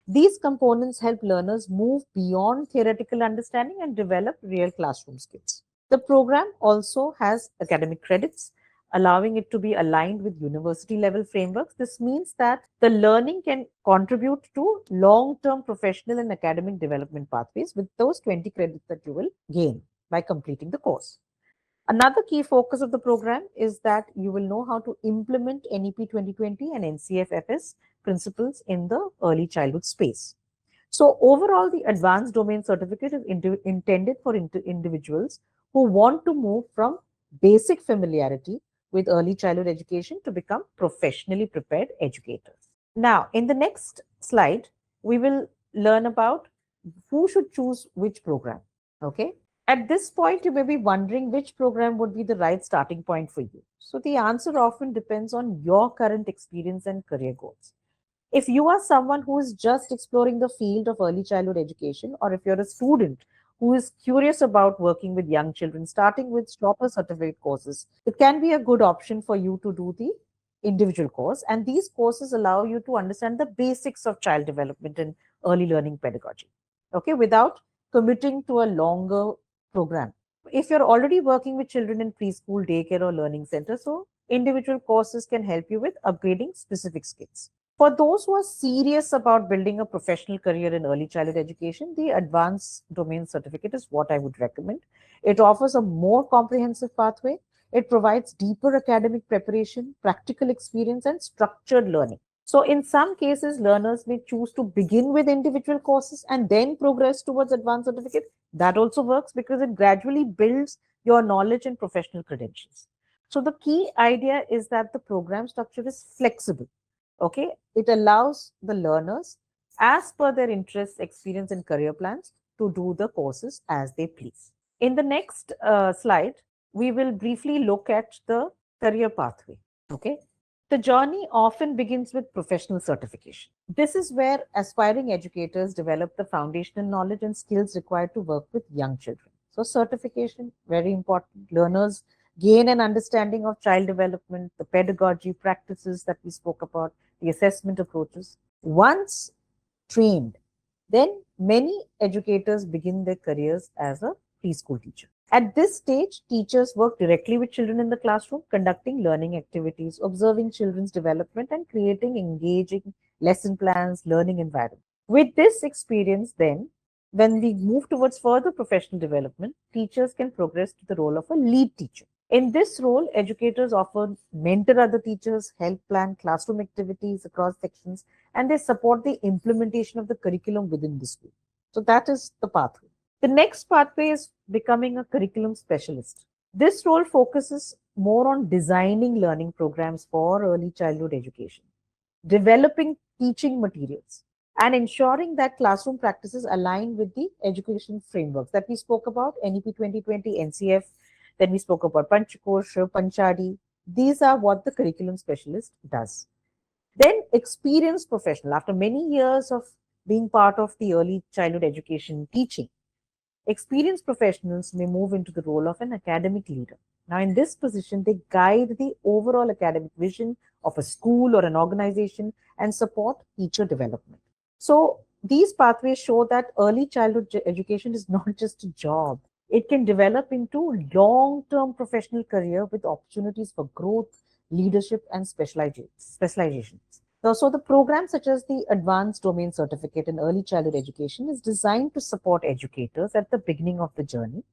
These components help learners move beyond theoretical understanding and develop real classroom skills. The program also has academic credits, allowing it to be aligned with university level frameworks. This means that the learning can contribute to long term professional and academic development pathways with those 20 credits that you will gain by completing the course. Another key focus of the program is that you will know how to implement NEP 2020 and NCF-FS principles in the early childhood space. So, overall, the Advanced Domain Certificate is intended for individuals who want to move from basic familiarity with early childhood education to become professionally prepared educators. Now, in the next slide, we will learn about who should choose which program. Okay. At this point, you may be wondering which program would be the right starting point for you. So, the answer often depends on your current experience and career goals. If you are someone who is just exploring the field of early childhood education, or if you're a student who is curious about working with young children, starting with shorter certificate courses, it can be a good option for you to do the individual course. And these courses allow you to understand the basics of child development and early learning pedagogy, okay, without committing to a longer program. If you're already working with children in preschool, daycare, or learning centers, so individual courses can help you with upgrading specific skills. For those who are serious about building a professional career in early childhood education, the Advanced Domain Certificate is what I would recommend. It offers a more comprehensive pathway. It provides deeper academic preparation, practical experience, and structured learning. So, in some cases, learners may choose to begin with individual courses and then progress towards advanced certificate. That also works because it gradually builds your knowledge and professional credentials. So, the key idea is that the program structure is flexible. Okay, it allows the learners, as per their interests, experience, and career plans, to do the courses as they please. In the next slide, we will briefly look at the career pathway. Okay, the journey often begins with professional certification. This is where aspiring educators develop the foundational knowledge and skills required to work with young children. So, certification, very important. Learners gain an understanding of child development, the pedagogy practices that we spoke about, the assessment approaches. Once trained, then many educators begin their careers as a preschool teacher. At this stage, teachers work directly with children in the classroom, conducting learning activities, observing children's development, and creating engaging lesson plans, learning environment. With this experience, then, when we move towards further professional development, teachers can progress to the role of a lead teacher. In this role, educators often mentor other teachers, help plan classroom activities across sections, and they support the implementation of the curriculum within the school. So that is the pathway. The next pathway is becoming a curriculum specialist. This role focuses more on designing learning programs for early childhood education, developing teaching materials, and ensuring that classroom practices align with the education frameworks that we spoke about, NEP 2020, NCF, then we spoke about Panchakosha, Panchadi. These are what the curriculum specialist does. Then experienced professional, after many years of being part of the early childhood education teaching, experienced professionals may move into the role of an academic leader. Now, in this position, they guide the overall academic vision of a school or an organization and support teacher development. So, these pathways show that early childhood education is not just a job. It can develop into long-term professional career with opportunities for growth, leadership, and specializations. So the program such as the Advanced Domain Certificate in Early Childhood Education is designed to support educators at the beginning of the journey,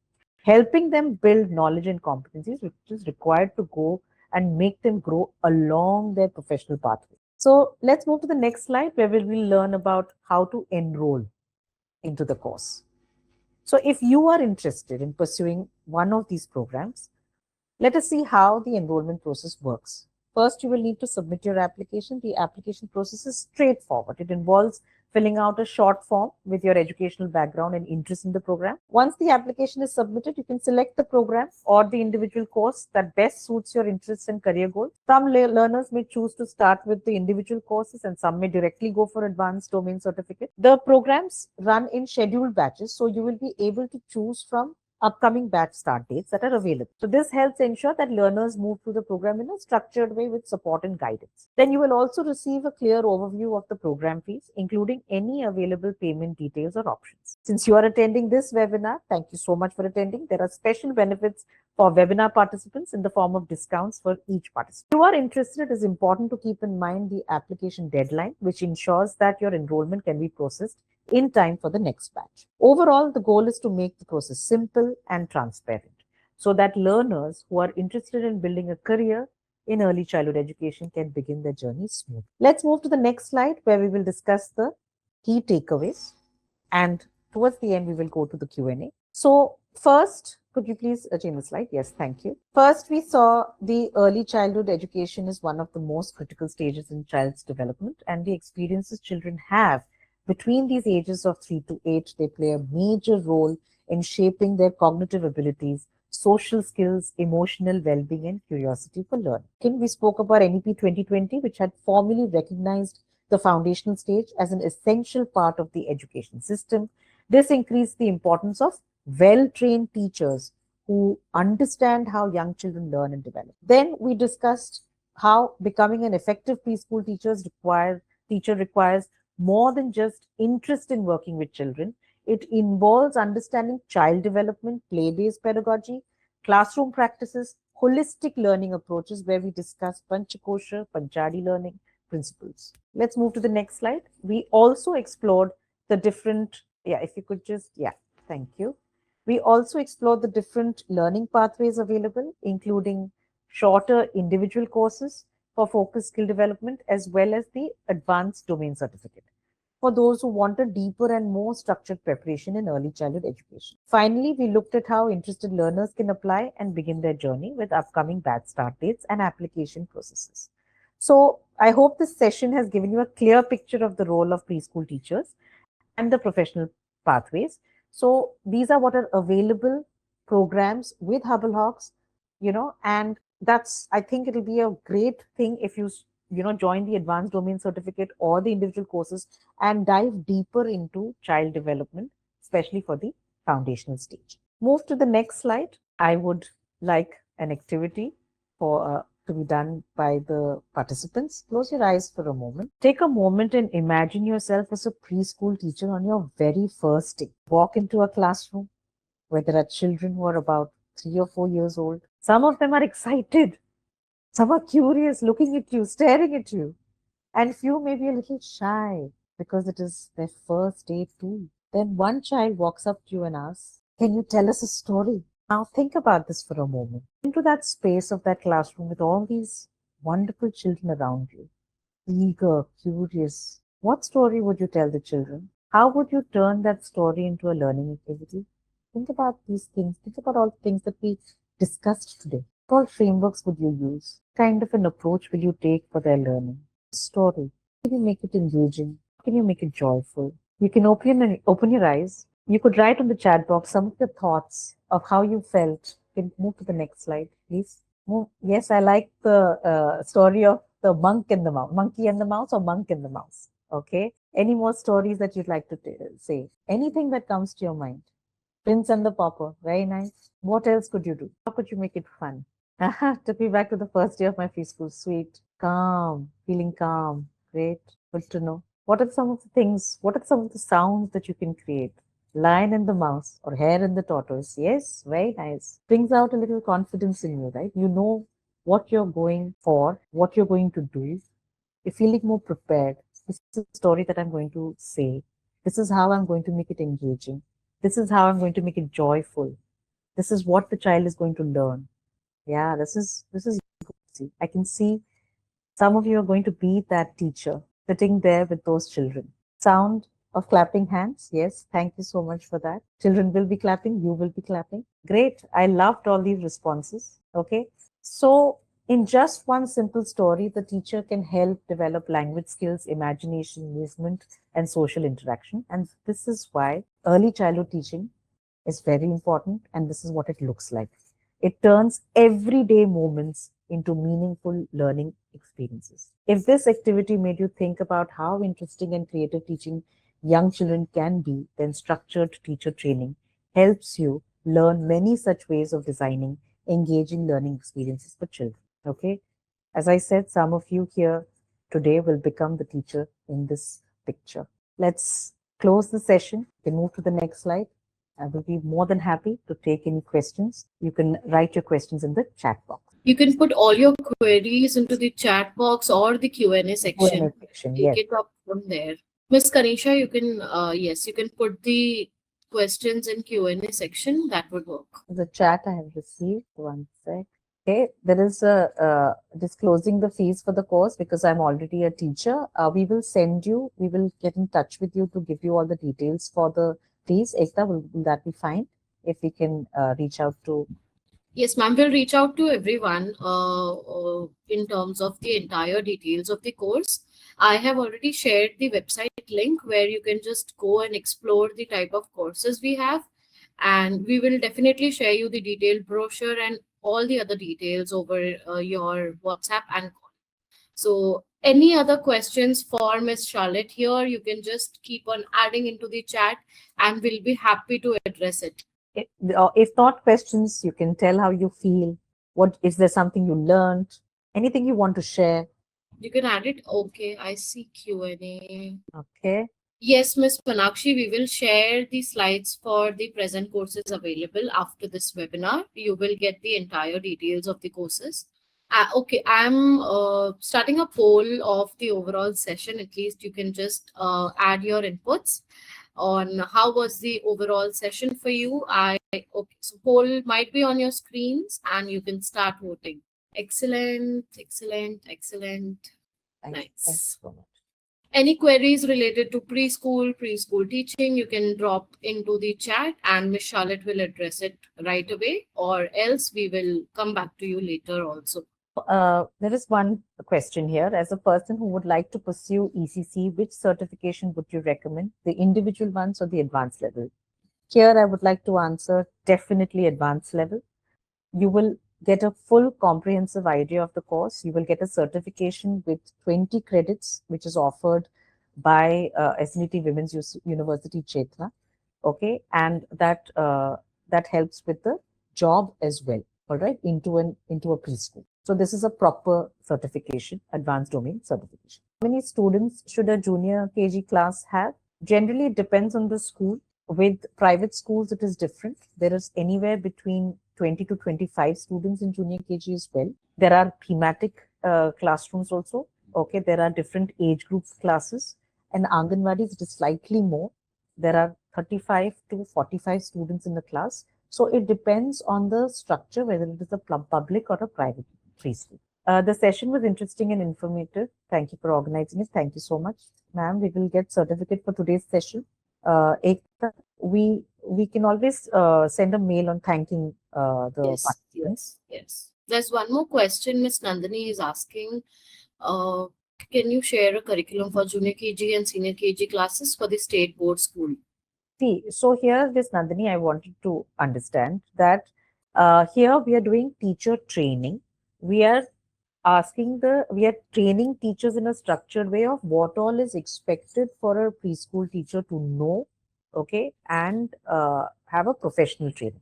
helping them build knowledge and competencies which is required to go and make them grow along their professional pathway. So let's move to the next slide where we will learn about how to enroll into the course. So if you are interested in pursuing one of these programs, let us see how the enrollment process works. First, you will need to submit your application. The application process is straightforward. It involves filling out a short form with your educational background and interest in the program. Once the application is submitted, you can select the program or the individual course that best suits your interests and career goals. Some learners may choose to start with the individual courses and some may directly go for advanced domain certificate. The programs run in scheduled batches, so you will be able to choose from upcoming batch start dates that are available. So this helps ensure that learners move through the program in a structured way with support and guidance. Then you will also receive a clear overview of the program fees, including any available payment details or options. Since you are attending this webinar, thank you so much for attending. There are special benefits for webinar participants in the form of discounts for each participant. If you are interested, it is important to keep in mind the application deadline, which ensures that your enrollment can be processed in time for the next batch. Overall, the goal is to make the process simple and transparent so that learners who are interested in building a career in early childhood education can begin their journey smoothly. Let's move to the next slide where we will discuss the key takeaways, and towards the end we will go to the Q&A. So first, could you please change the slide? Yes, thank you. First, we saw the early childhood education is one of the most critical stages in child's development, and the experiences children have between these ages of 3 to 8, they play a major role in shaping their cognitive abilities, social skills, emotional well-being, and curiosity for learning. We spoke about NEP 2020, which had formally recognized the foundational stage as an essential part of the education system. This increased the importance of well-trained teachers who understand how young children learn and develop. Then we discussed how becoming an effective preschool teacher requires more than just interest in working with children. It involves understanding child development, play-based pedagogy, classroom practices, holistic learning approaches, where we discuss Panchakosha, Panchadi learning principles. Let's move to the next slide. We also explored the different, if you could just, thank you. We also explored the different learning pathways available, including shorter individual courses for focused skill development, as well as the advanced domain certificate for those who want a deeper and more structured preparation in early childhood education. Finally, we looked at how interested learners can apply and begin their journey with upcoming batch start dates and application processes. So I hope this session has given you a clear picture of the role of preschool teachers and the professional pathways. So these are what are available programs with HubbleHox, and I think it'll be a great thing if you join the advanced domain certificate or the individual courses and dive deeper into child development, especially for the foundational stage. Move to the next slide. I would like an activity for to be done by the participants. Close your eyes for a moment. Take a moment and imagine yourself as a preschool teacher on your very first day. Walk into a classroom where there are children who are about 3 or 4 years old. Some of them are excited. Some are curious, looking at you, staring at you. And few may be a little shy because it is their first day too. Then one child walks up to you and asks, "Can you tell us a story?" Now think about this for a moment. Into that space of that classroom with all these wonderful children around you, eager, curious. What story would you tell the children? How would you turn that story into a learning activity? Think about these things. Think about all the things that we discussed today. What frameworks would you use? What kind of an approach will you take for their learning? Story. How can you make it engaging? How can you make it joyful? You can open your eyes. You could write on the chat box some of your thoughts of how you felt. You can move to the next slide, please. Move. Yes, I like the story of the monkey and the mouse, or monk and the mouse. Okay. Any more stories that you'd like to say? Anything that comes to your mind? Prince and the Pauper. Very nice. What else could you do? How could you make it fun? Took me back to the first day of my preschool. Sweet. Calm. Feeling calm. Great. Good to know. What are some of the things, what are some of the sounds that you can create? Lion and the mouse, or hare and the tortoise. Yes, very nice. Brings out a little confidence in you, right? You know what you're going for, what you're going to do. You're feeling more prepared. This is the story that I'm going to say. This is how I'm going to make it engaging. This is how I'm going to make it joyful. This is what the child is going to learn. Yeah, this is I can see Some of you are going to be that teacher sitting there with those children. Sound of clapping hands. Yes, thank you so much for that. Children will be clapping, you will be clapping. Great. I loved all these responses. Okay. So, in just one simple story, the teacher can help develop language skills, imagination, movement, and social interaction. And this is why early childhood teaching is very important, and this is what it looks like. It turns everyday moments into meaningful learning experiences. If this activity made you think about how interesting and creative teaching young children can be, then structured teacher training helps you learn many such ways of designing engaging learning experiences for children. Okay? As I said, some of you here today will become the teacher in this picture. Let's close the session. We can move to the next slide. I will be more than happy to take any questions. You can write your questions in the chat box. You can put all your queries into the chat box or the Q&A Q&A section. section, Take yes. it up from there. Miss Kanisha, you can, yes, you can put the questions in Q&A section. That would work. The chat I have received. One sec. Okay, there is a disclosing the fees for the course because I'm already a teacher. We will get in touch with you to give you all the details for the fees. Ekta, will that be fine if we can reach out to? Yes, ma'am, we'll reach out to everyone in terms of the entire details of the course. I have already shared the website link where you can just go and explore the type of courses we have. And we will definitely share you the detailed brochure and all the other details over your WhatsApp and call. So, any other questions for Miss Charlotte here, you can just keep on adding into the chat and we'll be happy to address it. If not questions, you can tell how you feel. What is there something you learned? Anything you want to share? You can add it. Okay, I see Q&A. Okay. Yes, Miss Panakshi, we will share the slides for the present courses available after this webinar. You will get the entire details of the courses. Okay, I'm starting a poll of the overall session. At least you can just add your inputs on how was the overall session for you. Okay, so poll might be on your screens and you can start voting. Excellent, excellent, excellent. Thanks Nice. so much. Any queries related to preschool teaching, you can drop into the chat and Miss Charlotte will address it right away, or else we will come back to you later also. There is one question here. As a person who would like to pursue ECC, which certification would you recommend, the individual ones or the advanced level? Here, I would like to answer definitely advanced level. You will get a full comprehensive idea of the course. You will get a certification with 20 credits, which is offered by SNET Women's University, Chetna. Okay, and that helps with the job as well. All right, into a preschool. So this is a proper certification, advanced domain certification. How many students should a junior KG class have? Generally, it depends on the school. With private schools, it is different. There is anywhere between 20 to 25 students in junior KG as well. There are thematic classrooms also. Okay, there are different age groups classes. And Anganwadis, it is slightly more. There are 35 to 45 students in the class. So it depends on the structure, whether it is a public or a private preschool. The session was interesting and informative. Thank you for organizing it. Thank you so much, ma'am. We will get certificate for today's session. Ekta, we can always send a mail on thanking the Yes, participants. yes. There's one more question Miss Nandini is asking. Uh, can you share a curriculum for junior KG and senior KG classes for the state board school? See, so here, this Nandini, I wanted to understand that here we are doing teacher training. We are we are training teachers in a structured way of what all is expected for a preschool teacher to know, okay, and have a professional training.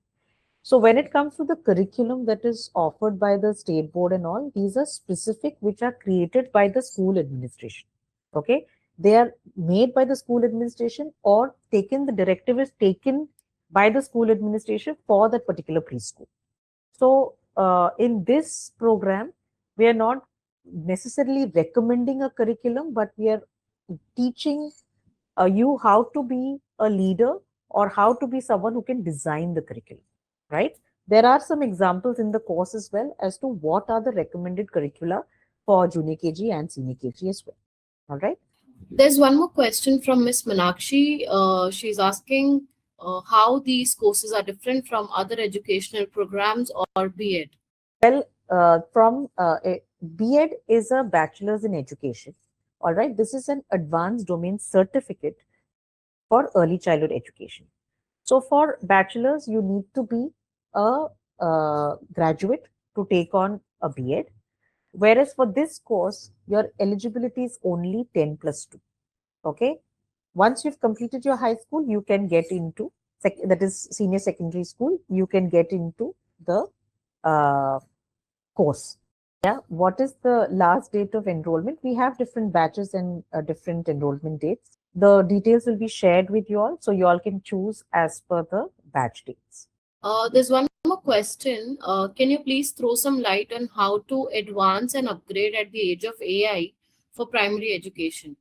So when it comes to the curriculum that is offered by the state board and all, these are specific which are created by the school administration. Okay. They are made by the school administration or taken, the directive is taken by the school administration for that particular preschool. So in this program, we are not necessarily recommending a curriculum, but we are teaching you how to be a leader or how to be someone who can design the curriculum, right? There are some examples in the course as well as to what are the recommended curricula for junior KG and senior KG as well. All right. There's one more question from Miss Meenakshi. She's asking how these courses are different from other educational programs or BEd. Well, from BEd is a bachelor's in education. All right. This is an advanced domain certificate for early childhood education. So for bachelor's, you need to be a, graduate to take on a BEd. Whereas for this course, your eligibility is only 10 plus 2. Okay. Once you've completed your high school, you can get into, that is senior secondary school, you can get into the uh, course. Yeah. What is the last date of enrollment? We have different batches and different enrollment dates. The details will be shared with you all, so you all can choose as per the batch dates. There's one more question. Can you please throw some light on how to advance and upgrade at the age of AI for primary education?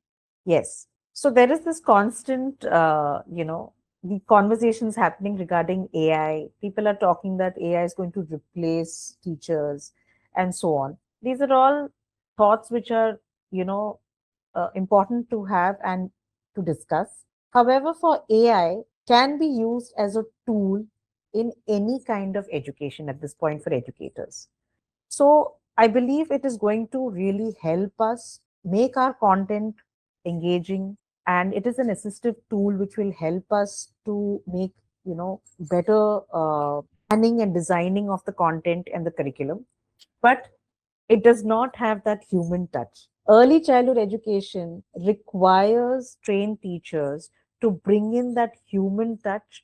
Yes. So there is this constant, the conversations happening regarding AI. People are talking that AI is going to replace teachers and so on. These are all thoughts which are, important to have and to discuss. However, for AI can be used as a tool in any kind of education at this point for educators. So I believe it is going to really help us make our content engaging, and it is an assistive tool which will help us to make better planning and designing of the content and the curriculum. But it does not have that human touch. Early childhood education requires trained teachers to bring in that human touch,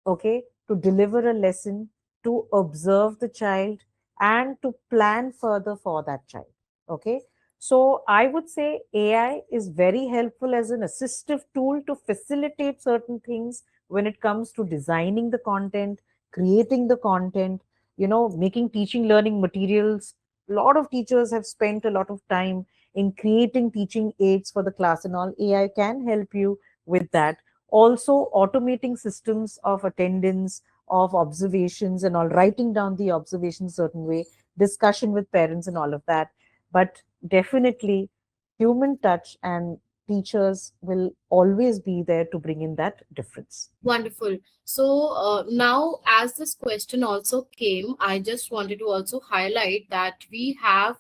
okay, to deliver a lesson, to observe the child, and to plan further for that child. Okay. So I would say AI is very helpful as an assistive tool to facilitate certain things when it comes to designing the content, creating the content, making teaching learning materials. A lot of teachers have spent a lot of time in creating teaching aids for the class and all. AI can help you with that. Also automating systems of attendance, of observations and all, writing down the observations certain way, discussion with parents and all of that. But definitely human touch and teachers will always be there to bring in that difference. Wonderful. So now, as this question also came, I just wanted to also highlight that we have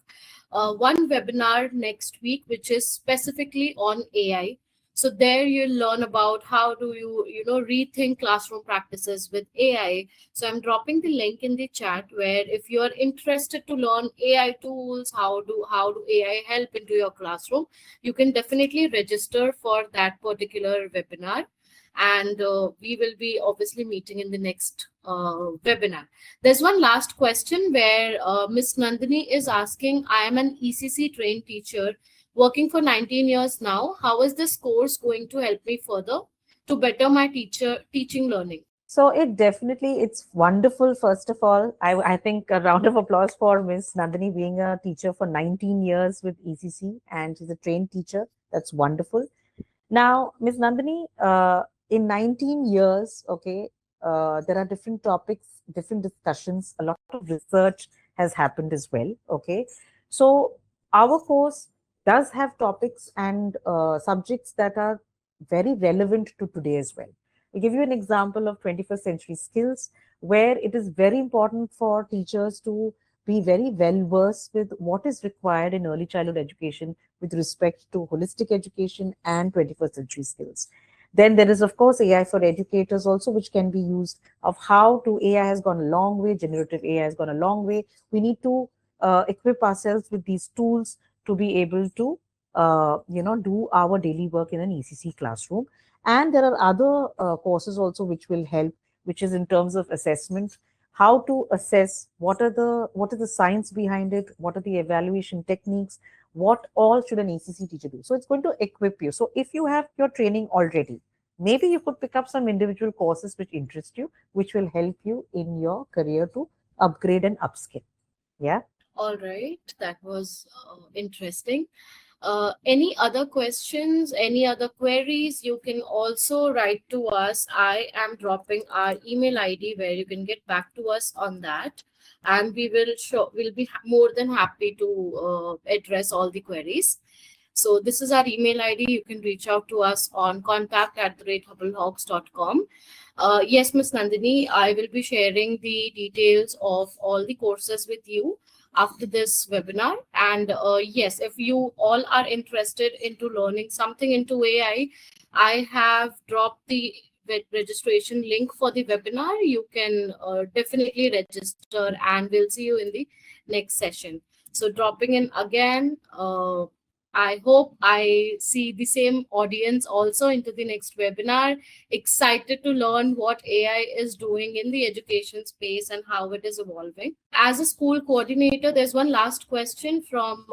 one webinar next week, which is specifically on AI. So there you'll learn about how do you rethink classroom practices with AI. So I'm dropping the link in the chat where if you are interested to learn AI tools, how do AI help into your classroom, you can definitely register for that particular webinar, and we will be obviously meeting in the next webinar. There's one last question where Miss Nandini is asking, I am an ECC trained teacher working for 19 years now. How is this course going to help me further to better my teaching learning? So it's wonderful. First of all, I think a round of applause for Miss Nandini being a teacher for 19 years with ECC, and she's a trained teacher. That's wonderful. Now, Ms. Nandini, in 19 years, okay, there are different topics, different discussions, a lot of research has happened as well, okay. So, our course does have topics and subjects that are very relevant to today as well. We give you an example of 21st century skills, where it is very important for teachers to be very well versed with what is required in early childhood education with respect to holistic education and 21st century skills. Then there is, of course, AI for educators also, which can be used of how to AI has gone a long way, generative AI has gone a long way. We need to equip ourselves with these tools to be able to, do our daily work in an ECC classroom. And there are other courses also which will help, which is in terms of assessment, how to assess what is the science behind it, what are the evaluation techniques, what all should an ECC teacher do. So it's going to equip you. So if you have your training already, maybe you could pick up some individual courses which interest you, which will help you in your career to upgrade and upskill. Yeah. All right, that was interesting. Any other questions, any other queries, you can also write to us. I am dropping our email ID where you can get back to us on that. And we'll be more than happy to address all the queries. So this is our email ID. You can reach out to us on contact@HubbleHox.com. Yes, Miss Nandini, I will be sharing the details of all the courses with you after this webinar. And yes, if you all are interested into learning something into I have dropped the registration link for the webinar. You can definitely register, and we'll see you in the next session. So dropping in again, I hope I see the same audience also into the next webinar, excited to learn what AI is doing in the education space and how it is evolving. As a school coordinator, there's one last question from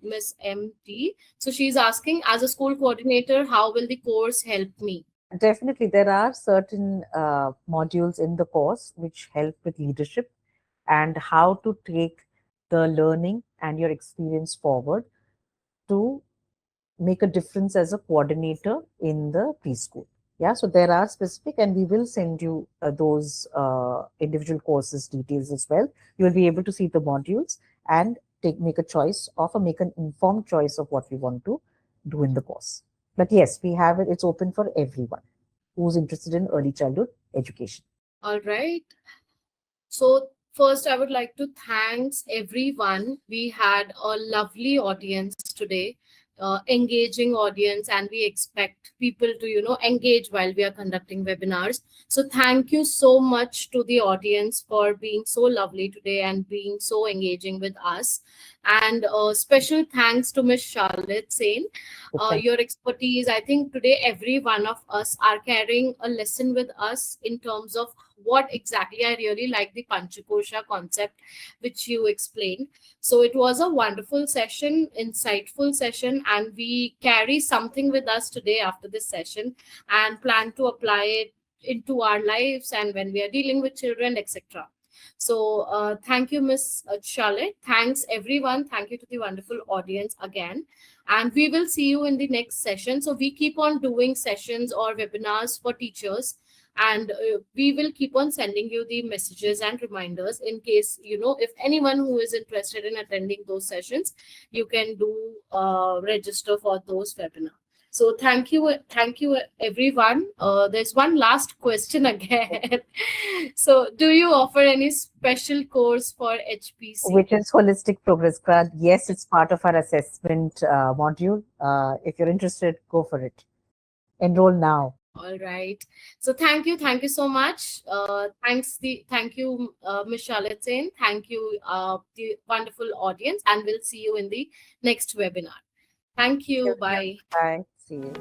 Miss MT. So she's asking, as a school coordinator, how will the course help me? Definitely, there are certain modules in the course which help with leadership and how to take the learning and your experience forward to make a difference as a coordinator in the preschool. Yeah, so there are specific, and we will send you those individual courses details as well. You will be able to see the modules and make a choice of, or make an informed choice of what we want to do in the course. But yes, we have it. It's open for everyone who's interested in early childhood education. All right. So first, I would like to thanks everyone. We had a lovely audience today, engaging audience, and we expect people to, engage while we are conducting webinars. So thank you so much to the audience for being so lovely today and being so engaging with us. And special thanks to Ms. Charlotte Sain. Your expertise, I think today every one of us are carrying a lesson with us in terms of what exactly. I really like the Panchakosha concept which you explained. So it was a wonderful session, insightful session, and we carry something with us today after this session and plan to apply it into our lives and when we are dealing with children, etc. So thank you, Miss Charlotte. Thanks, everyone. Thank you to the wonderful audience again. And we will see you in the next session. So we keep on doing sessions or webinars for teachers, and we will keep on sending you the messages and reminders in case, if anyone who is interested in attending those sessions, you can do register for those webinars. So thank you everyone. There's one last question again. So do you offer any special course for HPC? Which is holistic progress card. Yes, it's part of our assessment module. If you're interested, go for it. Enroll now. All right. So thank you so much. Thank you, Ms. Charlotte Sain. Thank you, the wonderful audience, and we'll see you in the next webinar. Thank you. Bye. Bye. See you.